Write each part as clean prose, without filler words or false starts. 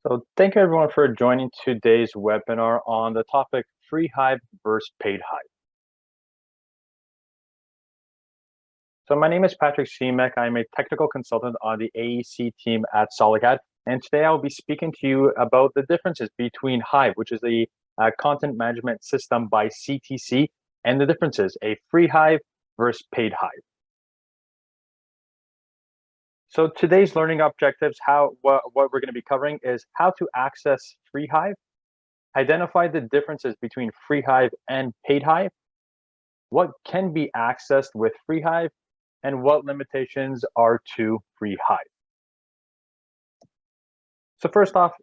So thank you everyone for joining today's webinar on the topic free Hive versus paid Hive. So my name is Patrick Shemek. I'm a technical consultant on the AEC team at SolidCAD. And today I'll be speaking to you about the differences between Hive, which is the content management system by CTC, and the differences, a free Hive versus paid Hive. So today's learning objectives, what we're going to be covering is how to access free Hive, identify the differences between free Hive and paid Hive, what can be accessed with free Hive, and what limitations are to free Hive. So first off,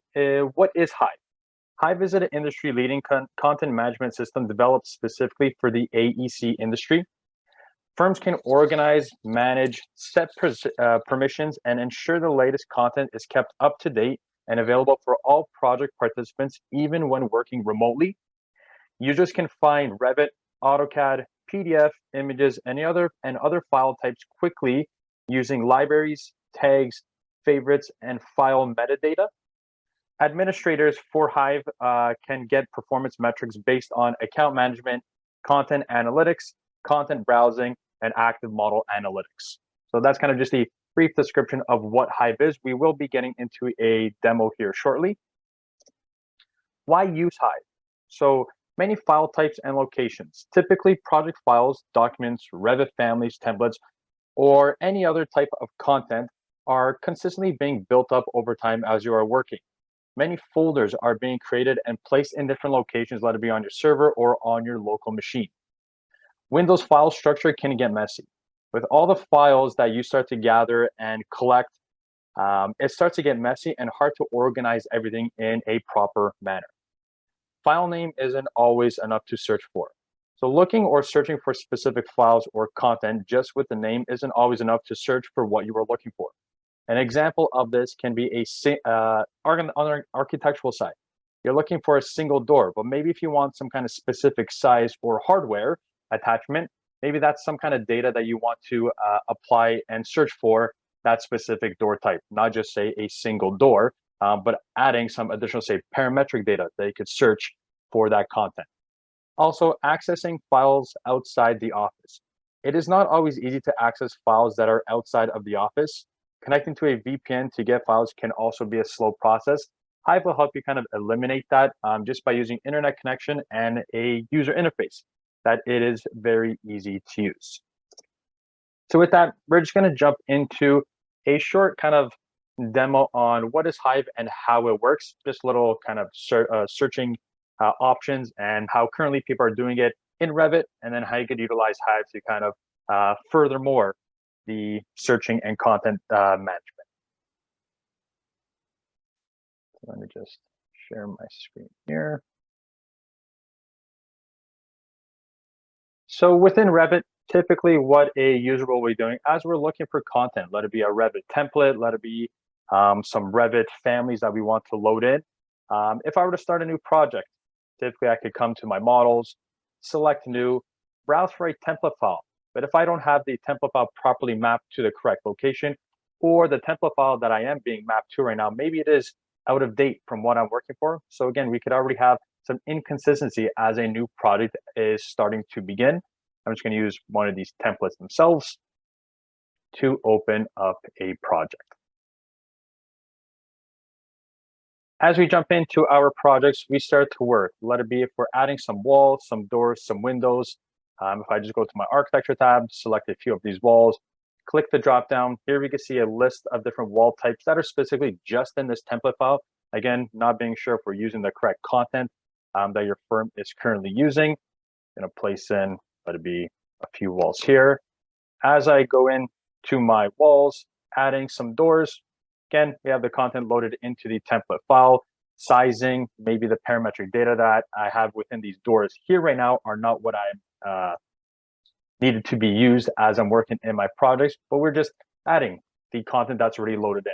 what is Hive? Hive is an industry-leading content management system developed specifically for the AEC industry. Firms can organize, manage, set permissions, and ensure the latest content is kept up to date and available for all project participants, even when working remotely. Users can find Revit, AutoCAD, PDF, images, and other file types quickly using libraries, tags, favorites, and file metadata. Administrators for Hive can get performance metrics based on account management, content analytics, content browsing, and active model analytics. So that's kind of just a brief description of what Hive is. We will be getting into a demo here shortly. Why use Hive? So many file types and locations, typically project files, documents, Revit families, templates, or any other type of content are consistently being built up over time as you are working. Many folders are being created and placed in different locations, let it be on your server or on your local machine. Windows file structure can get messy. With all the files that you start to gather and collect, it starts to get messy and hard to organize everything in a proper manner. File name isn't always enough to search for. So looking or searching for specific files or content just with the name isn't always enough to search for what you are looking for. An example of this can be on the architectural side. You're looking for a single door, but maybe if you want some kind of specific size or hardware attachment, maybe that's some kind of data that you want to apply and search for that specific door type, not just say a single door, but adding some additional, say, parametric data that you could search for that content. Also, accessing files outside the office. It is not always easy to access files that are outside of the office. Connecting to a VPN to get files can also be a slow process. Hive will help you kind of eliminate that just by using internet connection and a user interface that it is very easy to use. So with that, we're just going to jump into a short kind of demo on what is Hive and how it works, just little kind of searching options and how currently people are doing it in Revit, and then how you could utilize Hive to kind of furthermore the searching and content management. So let me just share my screen here. So within Revit, typically what a user will be doing as we're looking for content, let it be a Revit template, let it be some Revit families that we want to load in. If I were to start a new project, typically I could come to my models, select new, browse for a template file. But if I don't have the template file properly mapped to the correct location, or the template file that I am being mapped to right now, maybe it is out of date from what I'm working for. So again, we could already have some inconsistency as a new project is starting to begin. I'm just going to use one of these templates themselves to open up a project. As we jump into our projects, we start to work. Let it be if we're adding some walls, some doors, some windows. If I just go to my architecture tab, select a few of these walls, click the drop down. Here we can see a list of different wall types that are specifically just in this template file. Again, not being sure if we're using the correct content that your firm is currently using. I'm going to place in, let it be a few walls here. As I go into my walls, adding some doors, again, we have the content loaded into the template file. Sizing, maybe the parametric data that I have within these doors here right now are not what I'm needed to be used as I'm working in my projects, but we're just adding the content that's already loaded in.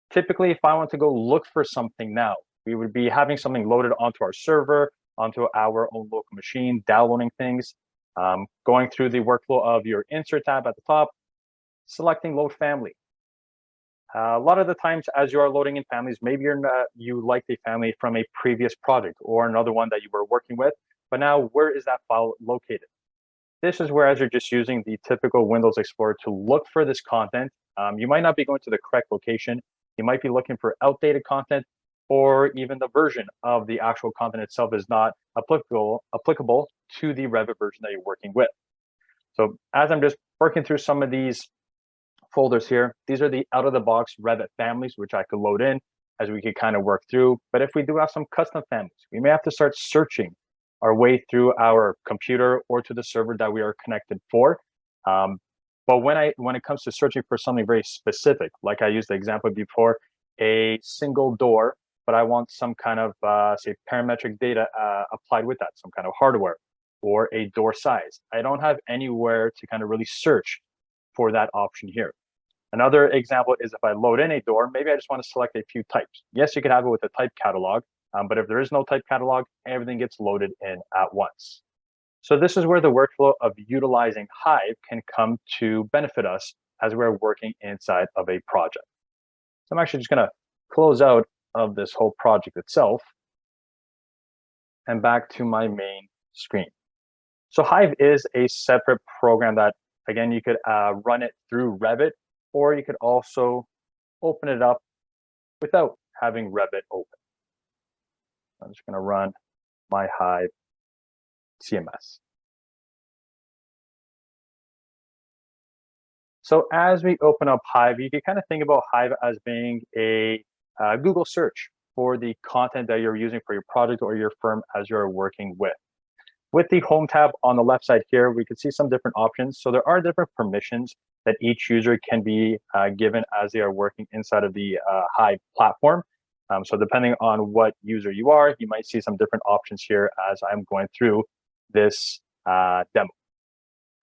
Typically, if I want to go look for something now, we would be having something loaded onto our server, onto our own local machine, downloading things, going through the workflow of your insert tab at the top, selecting load family. A lot of the times, as you are loading in families, maybe you liked a family from a previous project or another one that you were working with, but now where is that file located? This is where, as you're just using the typical Windows Explorer to look for this content, you might not be going to the correct location. You might be looking for outdated content, or even the version of the actual content itself is not applicable to the Revit version that you're working with. So as I'm just working through some of these folders here, these are the out-of-the-box Revit families, which I could load in as we could kind of work through. But if we do have some custom families, we may have to start searching our way through our computer or to the server that we are connected for. But when it comes to searching for something very specific, like I used the example before, a single door, but I want some kind of, say, parametric data applied with that, some kind of hardware or a door size. I don't have anywhere to kind of really search for that option here. Another example is if I load in a door, maybe I just want to select a few types. Yes, you could have it with a type catalog, but if there is no type catalog, everything gets loaded in at once. So this is where the workflow of utilizing Hive can come to benefit us as we're working inside of a project. So I'm actually just going to close out of this whole project itself and back to my main screen. So Hive is a separate program that, again, you could run it through Revit, or you could also open it up without having Revit open. I'm just going to run my Hive CMS. So as we open up Hive, you can kind of think about Hive as being a Google search for the content that you're using for your project or your firm as you're working with. With the Home tab on the left side here, we can see some different options. So there are different permissions that each user can be given as they are working inside of the Hive platform. So depending on what user you are, you might see some different options here as I'm going through this demo.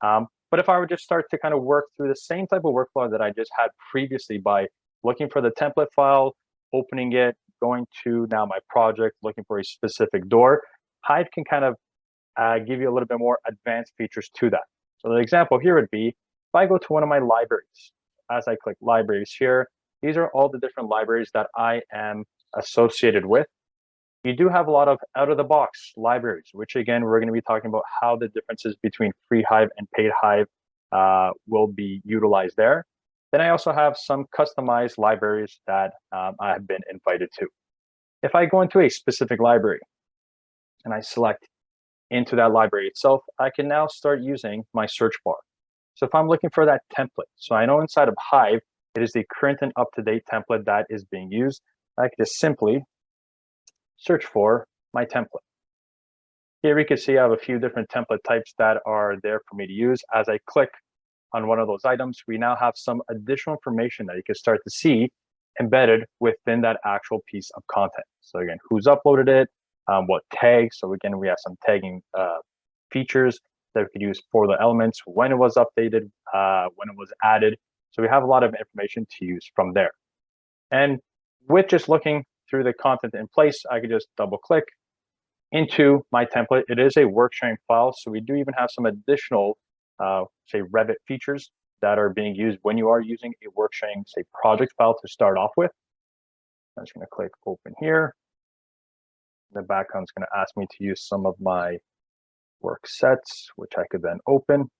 But if I were just start to kind of work through the same type of workflow that I just had previously by looking for the template file, opening it, going to now my project, looking for a specific door, Hive can kind of give you a little bit more advanced features to that. So the example here would be, if I go to one of my libraries, as I click libraries here, these are all the different libraries that I am associated with. You do have a lot of out-of-the-box libraries, which again, we're going to be talking about how the differences between free Hive and paid Hive will be utilized there. Then I also have some customized libraries that I have been invited to. If I go into a specific library and I select into that library itself, I can now start using my search bar. So if I'm looking for that template, so I know inside of Hive, it is the current and up-to-date template that is being used. I can just simply search for my template. Here we can see I have a few different template types that are there for me to use. As I click on one of those items, we now have some additional information that you can start to see embedded within that actual piece of content. So again, who's uploaded it, what tags. So again, we have some tagging features that we could use for the elements, when it was updated, when it was added. So we have a lot of information to use from there. And with just looking through the content in place, I could just double click into my template. It is a work sharing file. So we do even have some additional, say, Revit features that are being used when you are using a work sharing, say, project file to start off with. I'm just going to click open here. The background's going to ask me to use some of my work sets, which I could then open.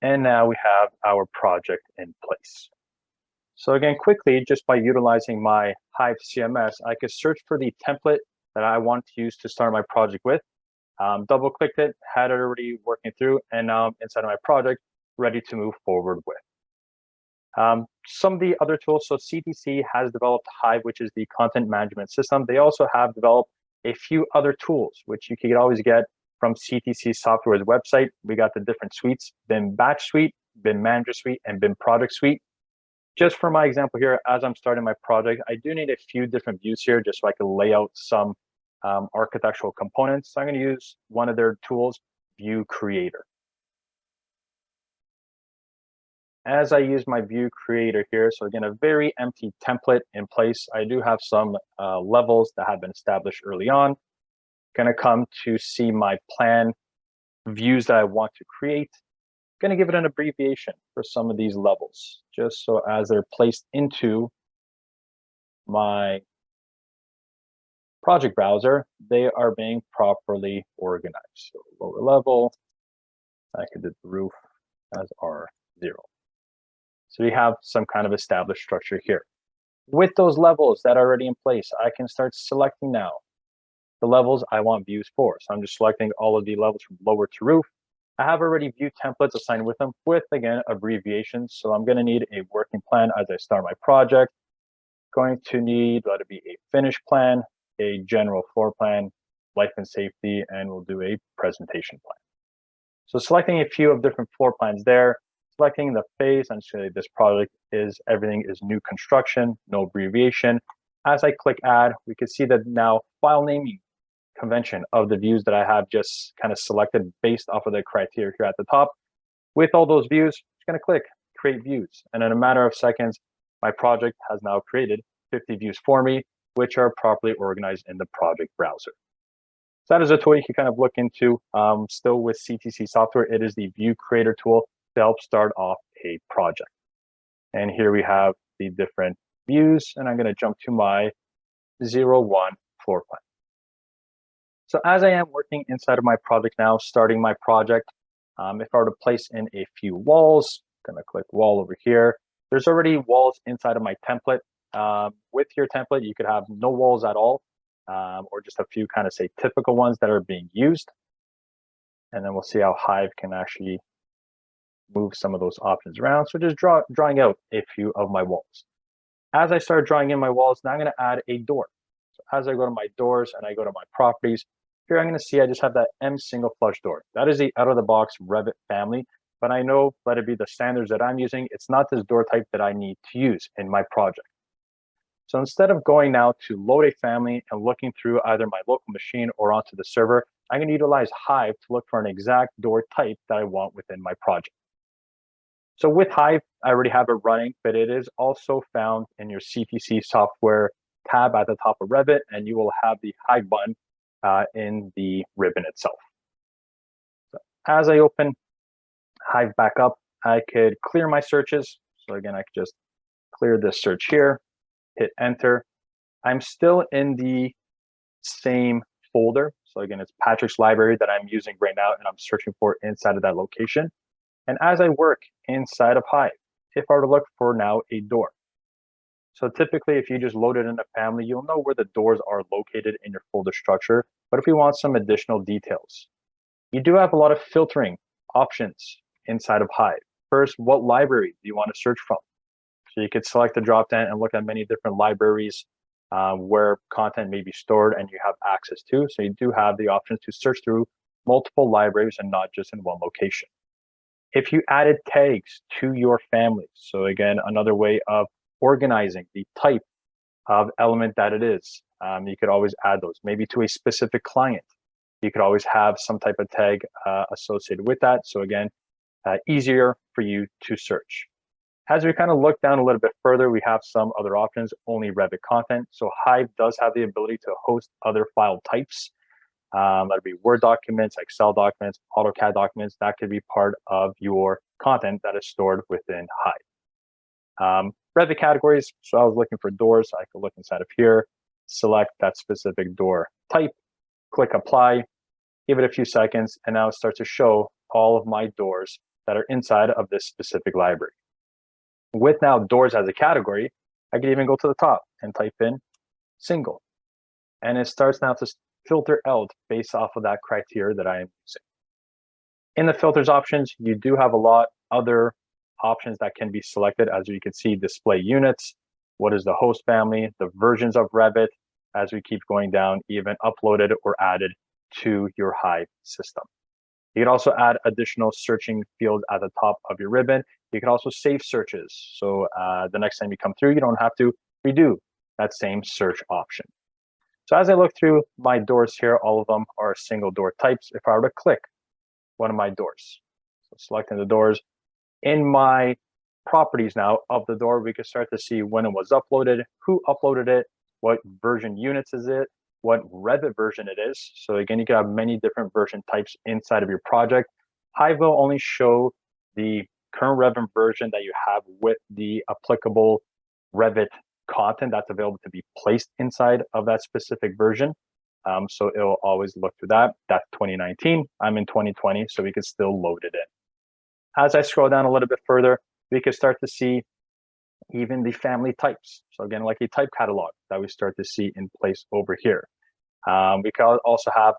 And now we have our project in place. So again, quickly, just by utilizing my Hive CMS, I could search for the template that I want to use to start my project with. Double clicked it, had it already working through, and now I'm inside of my project, ready to move forward with. Some of the other tools, so CTC has developed Hive, which is the content management system. They also have developed a few other tools, which you can always get from CTC Software's website. We got the different suites, BIM Batch Suite, BIM Manager Suite, and BIM Project Suite. Just for my example here, as I'm starting my project, I do need a few different views here just so I can lay out some architectural components. So I'm going to use one of their tools, View Creator. As I use my View Creator here, so again, a very empty template in place. I do have some levels that have been established early on. Going to come to see my plan views that I want to create. going to give it an abbreviation for some of these levels, just so as they're placed into my project browser, they are being properly organized. So lower level, I could do the roof as R0. So we have some kind of established structure here. With those levels that are already in place, I can start selecting now the levels I want views for. So I'm just selecting all of the levels from lower to roof. I have already view templates assigned with them with, again, abbreviations. So I'm going to need a working plan as I start my project. Going to need, let it be a finish plan, a general floor plan, life and safety, and we'll do a presentation plan. So selecting a few of different floor plans there, selecting the phase, and say this project is, everything is new construction, no abbreviation. As I click add, we can see that now file naming convention of the views that I have just kind of selected based off of the criteria here at the top. With all those views, I'm just going to click create views. And in a matter of seconds, my project has now created 50 views for me, which are properly organized in the project browser. So that is a tool you can kind of look into. Still with CTC software, it is the view creator tool to help start off a project. And here we have the different views, and I'm going to jump to my 01 floor plan. So as I am working inside of my project now, starting my project, if I were to place in a few walls, I'm going to click wall over here. There's already walls inside of my template. With your template, you could have no walls at all, or just a few kind of say typical ones that are being used. And then we'll see how Hive can actually move some of those options around. So just drawing out a few of my walls. As I start drawing in my walls, now I'm going to add a door. So as I go to my doors and I go to my properties, here I'm going to see I just have that M single flush door. That is the out-of-the-box Revit family, but I know, let it be the standards that I'm using, it's not this door type that I need to use in my project. So instead of going now to load a family and looking through either my local machine or onto the server, I'm going to utilize Hive to look for an exact door type that I want within my project. So with Hive, I already have it running, but it is also found in your CTC software tab at the top of Revit, and you will have the Hive button in the ribbon itself. So as I open Hive back up, I could clear my searches. So again, I could just clear this search here, hit enter. I'm still in the same folder. So again, it's Patrick's library that I'm using right now, and I'm searching for inside of that location. And as I work inside of Hive, if I were to look for now a door. So typically, if you just load it in a family, you'll know where the doors are located in your folder structure. But if we want some additional details, you do have a lot of filtering options inside of Hive. First, what library do you want to search from? So you could select the dropdown and look at many different libraries where content may be stored and you have access to. So you do have the options to search through multiple libraries and not just in one location. If you added tags to your family, so again, another way of organizing the type of element that it is, you could always add those, maybe to a specific client. You could always have some type of tag associated with that. So again, easier for you to search. As we kind of look down a little bit further, we have some other options, only Revit content. So Hive does have the ability to host other file types. That'd be Word documents, Excel documents, AutoCAD documents. That could be part of your content that is stored within Hive. Revit categories. So I was looking for doors. I could look inside of here, select that specific door type, click apply, give it a few seconds, and now it starts to show all of my doors that are inside of this specific library. With now doors as a category, I can even go to the top and type in single. And it starts now to filter out based off of that criteria that I am using. In the filters options, you do have a lot other options that can be selected. As you can see, display units, what is the host family, the versions of Revit, as we keep going down, even uploaded or added to your Hive system. You can also add additional searching fields at the top of your ribbon. You can also save searches. So the next time you come through, you don't have to redo that same search option. So as I look through my doors here, all of them are single door types. If I were to click one of my doors, so selecting the doors, in my properties now of the door, we can start to see when it was uploaded, who uploaded it, what version units is it, what Revit version it is. So again, you can have many different version types inside of your project. Hive will only show the current Revit version that you have with the applicable Revit content that's available to be placed inside of that specific version. So it'll always look through that. That's 2019. I'm in 2020, so we can still load it in. As I scroll down a little bit further, we can start to see even the family types. So again, like a type catalog that we start to see in place over here. We can also have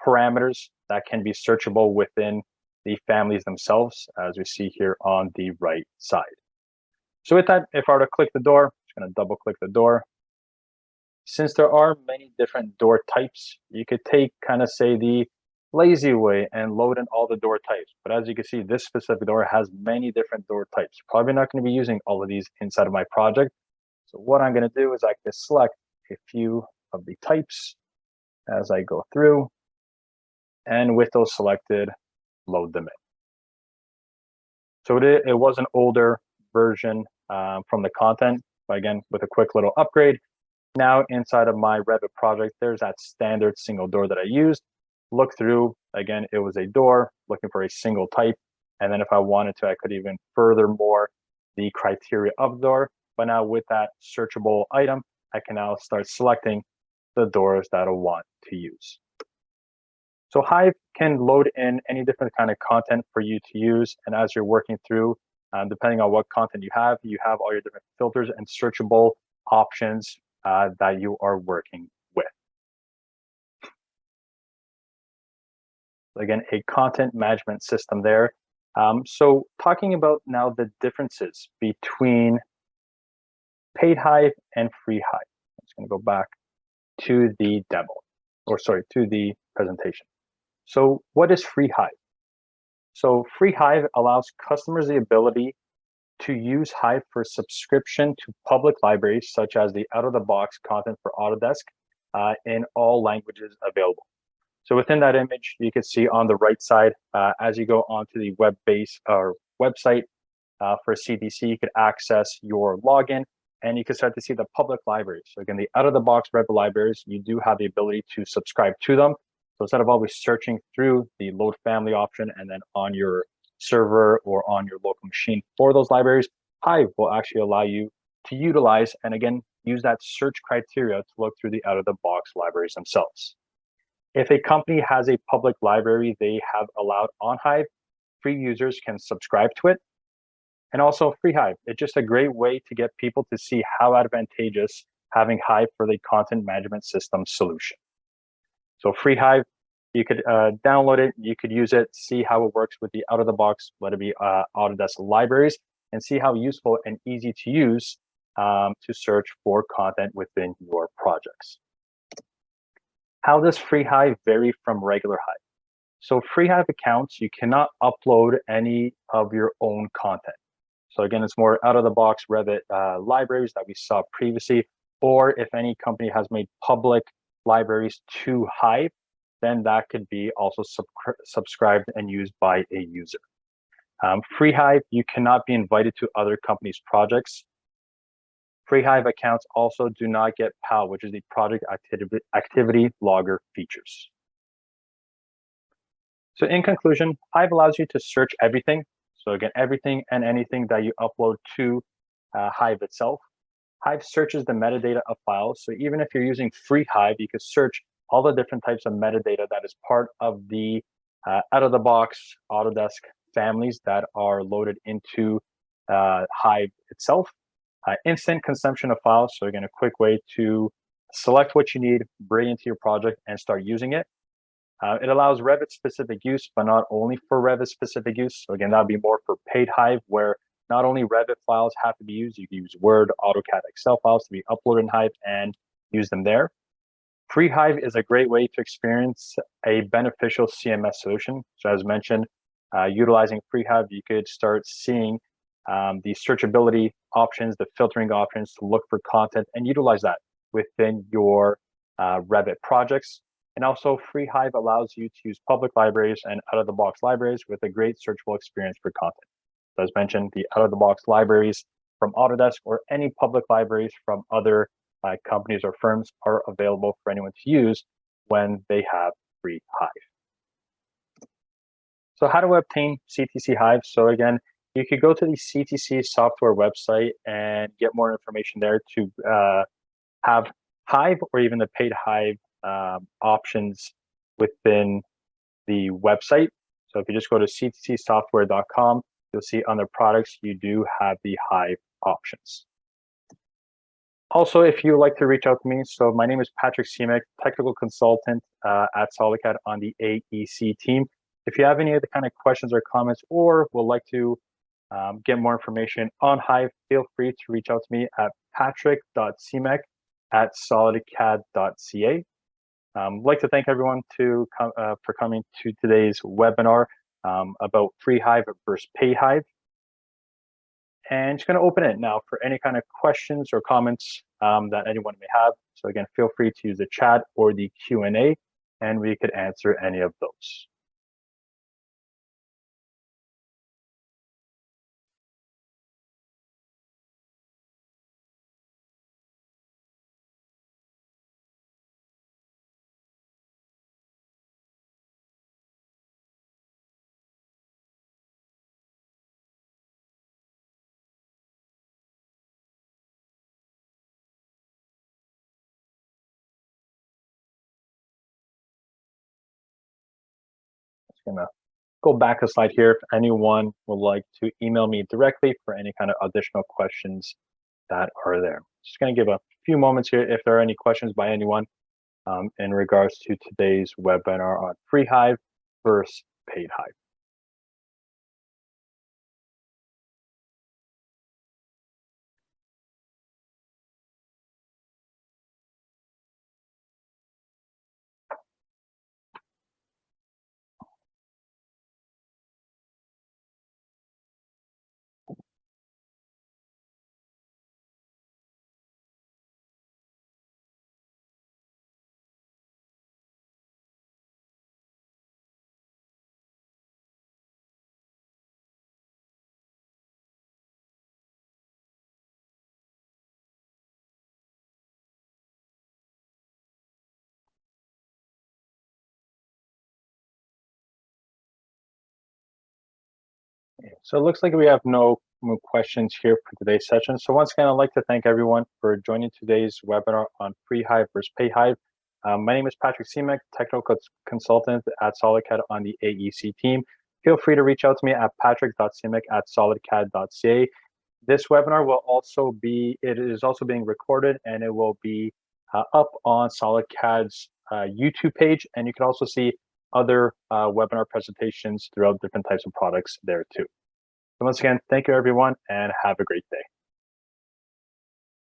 parameters that can be searchable within the families themselves, as we see here on the right side. So with that, if I were to click the door, I'm just going to double click the door. Since there are many different door types, you could take kind of say the lazy way and load in all the door types. But as you can see, this specific door has many different door types. Probably not going to be using all of these inside of my project. So what I'm going to do is I can select a few of the types as I go through, and with those selected, load them in. So it was an older version from the content, but again, with a quick little upgrade. Now inside of my Revit project, there's that standard single door that I used. Look through, again, it was a door looking for a single type. And then if I wanted to, I could even furthermore the criteria of the door. But now with that searchable item, I can now start selecting the doors that I want to use. So Hive can load in any different kind of content for you to use. And as you're working through, depending on what content you have all your different filters and searchable options that you are working with. Again, a content management system there. So talking about now the differences between paid Hive and free Hive. I'm just going to go back to the demo, to the presentation. So what is free Hive? So free Hive allows customers the ability to use Hive for subscription to public libraries, such as the out-of-the-box content for Autodesk in all languages available. So within that image, you can see on the right side, as you go onto the website for CDC, you could access your login and you can start to see the public libraries. So again, the out-of-the-box Revit libraries, you do have the ability to subscribe to them. So instead of always searching through the load family option and then on your server or on your local machine for those libraries, Hive will actually allow you to utilize and again, use that search criteria to look through the out-of-the-box libraries themselves. If a company has a public library they have allowed on Hive, free users can subscribe to it. And also free Hive, it's just a great way to get people to see how advantageous having Hive for the content management system solution. So free Hive, you could download it, you could use it, see how it works with the out-of-the-box, let it be Autodesk libraries, and see how useful and easy to use to search for content within your projects. How does free Hive vary from regular Hive? So free Hive accounts, you cannot upload any of your own content. So again, it's more out-of-the-box Revit libraries that we saw previously, or if any company has made public libraries to Hive, then that could be also subscribed and used by a user. Free Hive, you cannot be invited to other companies' projects. Free Hive accounts also do not get PAL, which is the project activity logger features. So in conclusion, Hive allows you to search everything. So again, everything and anything that you upload to Hive itself. Hive searches the metadata of files. So even if you're using free Hive, you can search all the different types of metadata that is part of the out-of-the-box Autodesk families that are loaded into Hive itself. Instant consumption of files. So again, a quick way to select what you need, bring it into your project and start using it. It allows Revit-specific use, but not only for Revit-specific use. So again, that would be more for paid Hive, where not only Revit files have to be used, you can use Word, AutoCAD, Excel files to be uploaded in Hive and use them there. Free Hive is a great way to experience a beneficial CMS solution. So as mentioned, utilizing Free Hive, you could start seeing the searchability options, the filtering options to look for content and utilize that within your Revit projects. And also Free Hive allows you to use public libraries and out-of-the-box libraries with a great searchable experience for content. So as mentioned, the out-of-the-box libraries from Autodesk or any public libraries from other companies or firms are available for anyone to use when they have Free Hive. So how do I obtain CTC Hive? So again, you could go to the CTC software website and get more information there to have Hive or even the paid Hive options within the website. So if you just go to ctcsoftware.com, you'll see under products, you do have the Hive options. Also, if you would like to reach out to me, so my name is Patrick Siemek, technical consultant at SolidCAD on the AEC team. If you have any other kind of questions or comments, or would like to get more information on Hive, feel free to reach out to me at patrick.siemek@solidcad.ca. I'd like to thank everyone for coming to today's webinar about free Hive versus paid Hive. And just going to open it now for any kind of questions or comments that anyone may have. So again, feel free to use the chat or the Q&A, and we could answer any of those. Just going to go back a slide here. If anyone would like to email me directly for any kind of additional questions that are there. Just going to give a few moments here if there are any questions by anyone in regards to today's webinar on free Hive versus paid Hive. So it looks like we have no more questions here for today's session. So once again, I'd like to thank everyone for joining today's webinar on free Hive versus paid Hive. My name is Patrick Siemek, technical consultant at SolidCAD on the AEC team. Feel free to reach out to me at patrick.siemek@solidcad.ca. This webinar will also it is also being recorded, and it will be up on SolidCAD's YouTube page, and you can also see other webinar presentations throughout different types of products there too. So once again, thank you everyone, and have a great day.